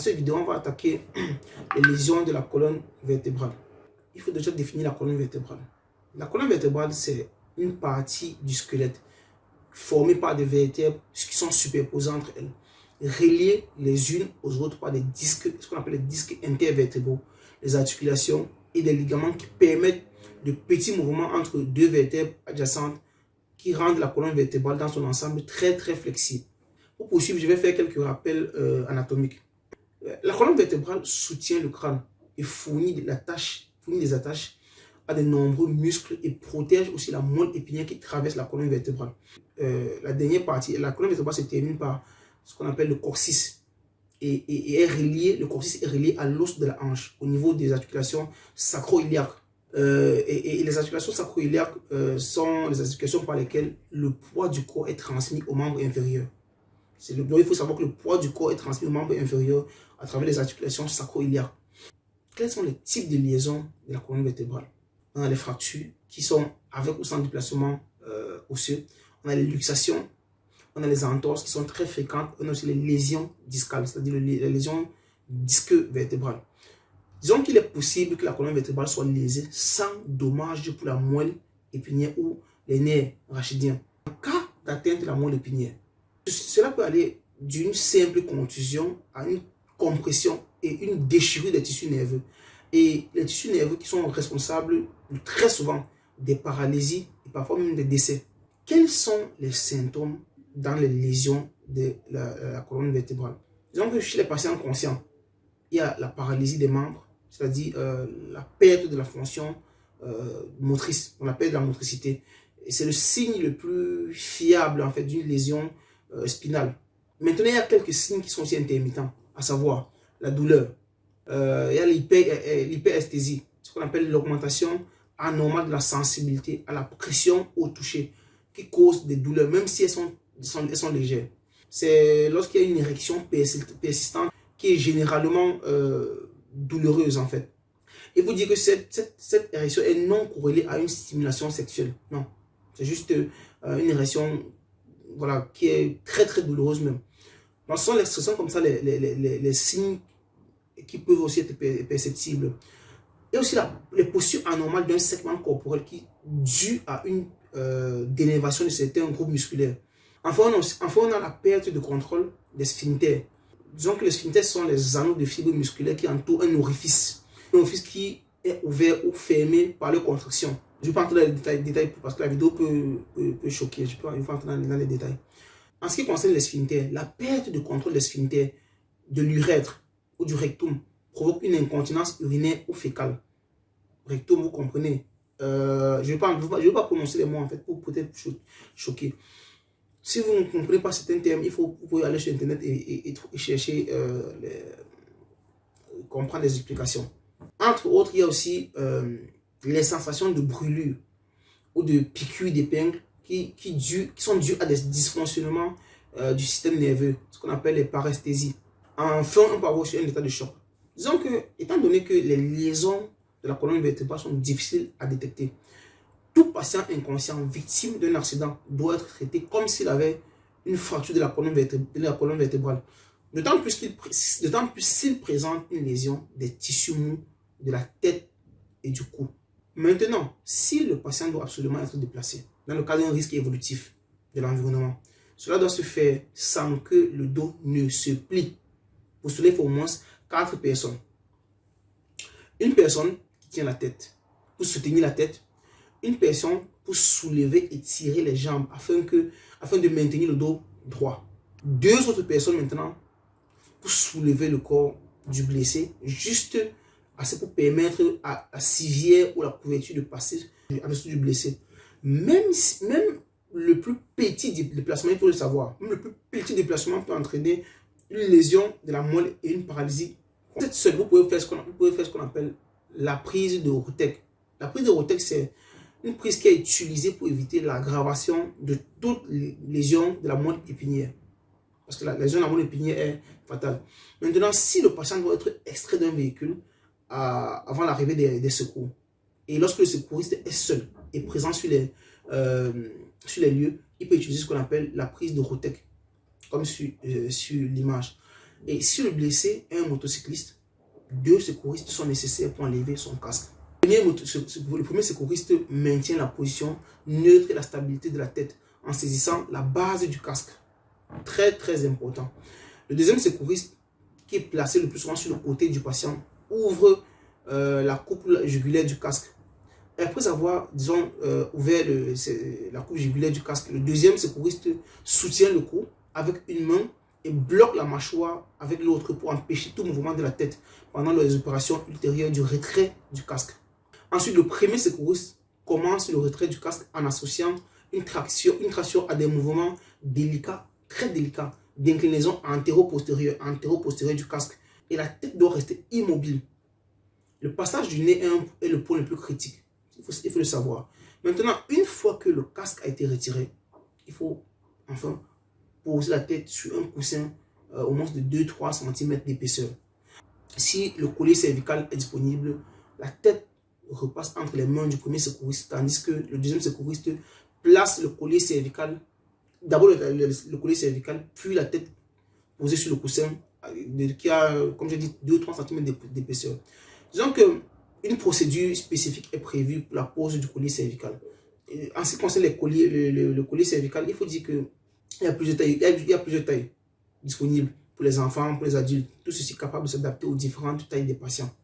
cette vidéo, on va attaquer les lésions de la colonne vertébrale. Il faut déjà définir la colonne vertébrale. La colonne vertébrale, c'est une partie du squelette formée par des vertèbres qui sont superposées entre elles, reliées les unes aux autres par des disques, ce qu'on appelle les disques intervertébraux, les articulations et des ligaments qui permettent de petits mouvements entre deux vertèbres adjacentes qui rendent la colonne vertébrale dans son ensemble très flexible. Pour poursuivre, je vais faire quelques rappels anatomiques. La colonne vertébrale soutient le crâne et fournit des attaches à de nombreux muscles et protège aussi la moelle épinière qui traverse la colonne vertébrale. La dernière partie, la colonne vertébrale se termine par ce qu'on appelle le coccyx le coccyx est relié à l'os de la hanche au niveau des articulations sacro-iliaques. Et les articulations sacro-iliaques sont les articulations par lesquelles le poids du corps est transmis aux membres inférieurs. Il faut savoir que le poids du corps est transmis aux membres inférieurs à travers les articulations sacro-iliaques. Quels sont les types de liaisons de la colonne vertébrale? On a les fractures qui sont avec ou sans déplacement osseux. On a les luxations, on a les entorses qui sont très fréquentes. On a aussi les lésions discales, c'est-à-dire les lésions disque vertébrales. Disons qu'il est possible que la colonne vertébrale soit lésée sans dommage pour la moelle épinière ou les nerfs rachidiens. En cas d'atteinte de la moelle épinière, cela peut aller d'une simple contusion à une compression et une déchirure des tissus nerveux. Et les tissus nerveux qui sont responsables très souvent des paralysies et parfois même des décès. Quels sont les symptômes dans les lésions de la colonne vertébrale? Disons que chez les patients conscients, il y a la paralysie des membres, c'est-à-dire la perte de la fonction motrice, on appelle la motricité. C'est le signe le plus fiable en fait d'une lésion spinale. Maintenant, il y a quelques signes qui sont aussi intermittents, à savoir la douleur, il y a l'hyperesthésie, ce qu'on appelle l'augmentation anormale de la sensibilité à la pression au toucher, qui cause des douleurs, même si elles sont légères. C'est lorsqu'il y a une érection persistante qui est généralement douloureuse en fait. Et vous dites que cette érection est non corrélée à une stimulation sexuelle. Non, c'est juste une érection voilà, qui est très douloureuse même. Donc, ce sont l'expression comme ça les signes qui peuvent aussi être perceptibles. Et aussi les postures anormales d'un segment corporel qui dû à une dénervation de certains groupes musculaires. Enfin, on a la perte de contrôle des sphincters. Disons que les sphincters sont les anneaux de fibres musculaires qui entourent un orifice. Un orifice qui est ouvert ou fermé par leur contraction. Je ne vais pas entrer dans les détails parce que la vidéo peut choquer. Je ne vais pas entrer dans les détails. En ce qui concerne les sphincters, la perte de contrôle des sphincters, de l'urètre ou du rectum provoque une incontinence urinaire ou fécale. Rectum, vous comprenez. Je ne vais pas prononcer les mots en fait pour peut-être choquer. Si vous ne comprenez pas certains termes, vous pouvez aller sur internet et chercher, comprendre les explications. Entre autres, il y a aussi les sensations de brûlure ou de piqûres d'épingle qui sont dues à des dysfonctionnements du système nerveux, ce qu'on appelle les paresthésies. Enfin, on peut avoir aussi un état de choc. Disons que, étant donné que les liaisons de la colonne vertébrale sont difficiles à détecter, tout patient inconscient victime d'un accident doit être traité comme s'il avait une fracture de la colonne vertébrale. D'autant plus s'il présente une lésion des tissus mous de la tête et du cou. Maintenant, si le patient doit absolument être déplacé, dans le cas d'un risque évolutif de l'environnement, cela doit se faire sans que le dos ne se plie. Pour cela, il faut au moins 4 personnes. Une personne qui tient la tête pour soutenir la tête, une personne pour soulever et tirer les jambes afin de maintenir le dos droit. 2 autres personnes maintenant pour soulever le corps du blessé, juste assez pour permettre à la civière ou la couverture de passer en dessous du blessé. Même le plus petit déplacement, il faut le savoir, même le plus petit déplacement peut entraîner une lésion de la moelle et une paralysie. Vous pouvez faire ce qu'on appelle la prise de Rotec. La prise de Rotec, c'est une prise qui est utilisée pour éviter l'aggravation de toute lésion de la moelle épinière. Parce que la lésion de la moelle épinière est fatale. Maintenant, si le patient doit être extrait d'un véhicule avant l'arrivée des secours, et lorsque le secouriste est seul et présent sur les lieux, il peut utiliser ce qu'on appelle la prise de Rotec, comme sur l'image. Et si le blessé est un motocycliste, 2 secouristes sont nécessaires pour enlever son casque. Le premier secouriste maintient la position neutre et la stabilité de la tête en saisissant la base du casque. Très, très important. Le deuxième secouriste, qui est placé le plus souvent sur le côté du patient, ouvre la coupe jugulaire du casque. Et après avoir, disons, ouvert la coupe jugulaire du casque, le deuxième secouriste soutient le cou avec une main et bloque la mâchoire avec l'autre pour empêcher tout mouvement de la tête pendant les opérations ultérieures du retrait du casque. Ensuite, le premier secouriste commence le retrait du casque en associant une traction à des mouvements délicats, très délicats, d'inclinaison antéro-postérieure du casque. Et la tête doit rester immobile. Le passage du nez est le point le plus critique. Il faut le savoir. Maintenant, une fois que le casque a été retiré, il faut enfin poser la tête sur un coussin au moins de 2-3 cm d'épaisseur. Si le collier cervical est disponible, la tête repasse entre les mains du premier secouriste, tandis que le deuxième secouriste place le collier cervical, d'abord le collier cervical, puis la tête posée sur le coussin qui a, comme j'ai dit, 2-3 cm d'épaisseur. Disons qu'une procédure spécifique est prévue pour la pose du collier cervical. Et en ce qui concerne le collier cervical, il faut dire qu'il y a plusieurs tailles disponibles pour les enfants, pour les adultes, tout ceci capable de s'adapter aux différentes tailles des patients.